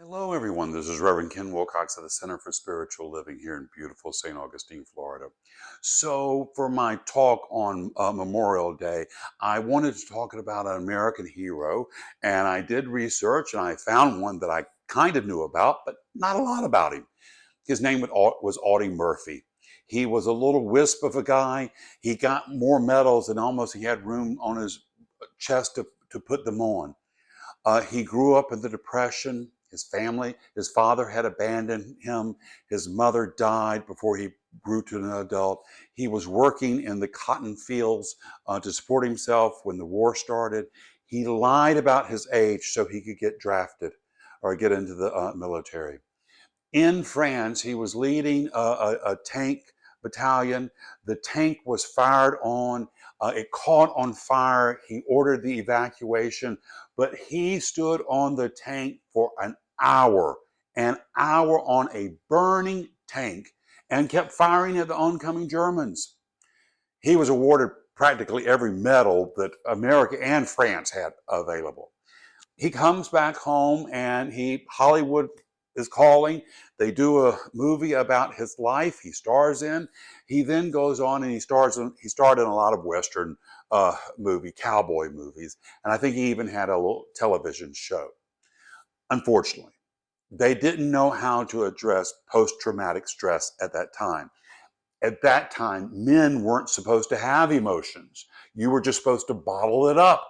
Hello, everyone. This is Reverend Ken Wilcox of the Center for Spiritual Living here in beautiful St. Augustine, Florida. So, for my talk on Memorial Day, I wanted to talk about an American hero, and I did research and I found one that I kind of knew about, but not a lot about him. His name was Audie Murphy. He was a little wisp of a guy. He got more medals than almost he had room on his chest to put them on. He grew up in the Depression. His father had abandoned him. His mother died before he grew to an adult. He was working in the cotton fields to support himself when the war started. He lied about his age so he could get drafted or get into the military. In France, he was leading a tank battalion. The tank was fired on. It caught on fire. He ordered the evacuation, but he stood on the tank for an hour on a burning tank, and kept firing at the oncoming Germans. He was awarded practically every medal that America and France had available. He comes back home and Hollywood is calling. They do a movie about his life he stars in. He then goes on and he starred in a lot of Western cowboy movies. And I think he even had a little television show. Unfortunately, they didn't know how to address post-traumatic stress at that time. At that time, men weren't supposed to have emotions. You were just supposed to bottle it up.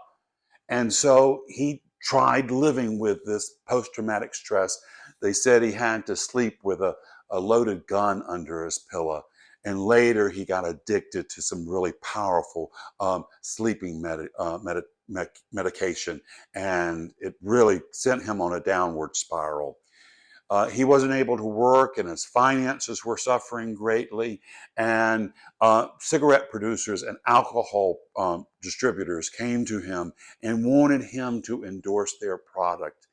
And so he tried living with this post traumatic stress. They said he had to sleep with a loaded gun under his pillow. And later he got addicted to some really powerful sleeping medication. And it really sent him on a downward spiral. He wasn't able to work and his finances were suffering greatly. And cigarette producers and alcohol distributors came to him and wanted him to endorse their product.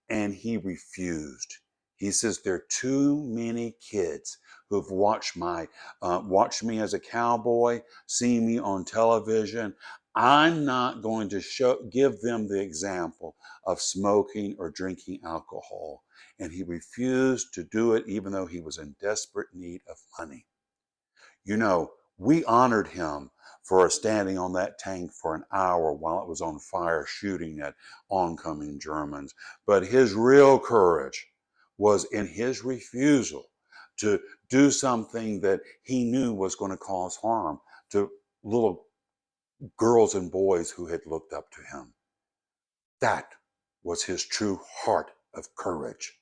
And he refused. He says, there are too many kids who've watched me as a cowboy, seen me on television. I'm not going to give them the example of smoking or drinking alcohol. And he refused to do it even though he was in desperate need of money. You know, we honored him for standing on that tank for an hour while it was on fire shooting at oncoming Germans. But his real courage was in his refusal to do something that he knew was going to cause harm to little girls and boys who had looked up to him. That was his true heart of courage.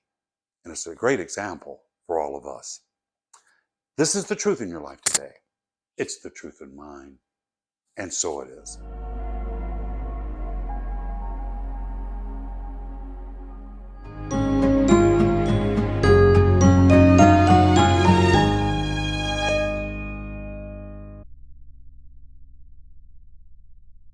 And it's a great example for all of us. This is the truth in your life today. It's the truth in mine. And so it is.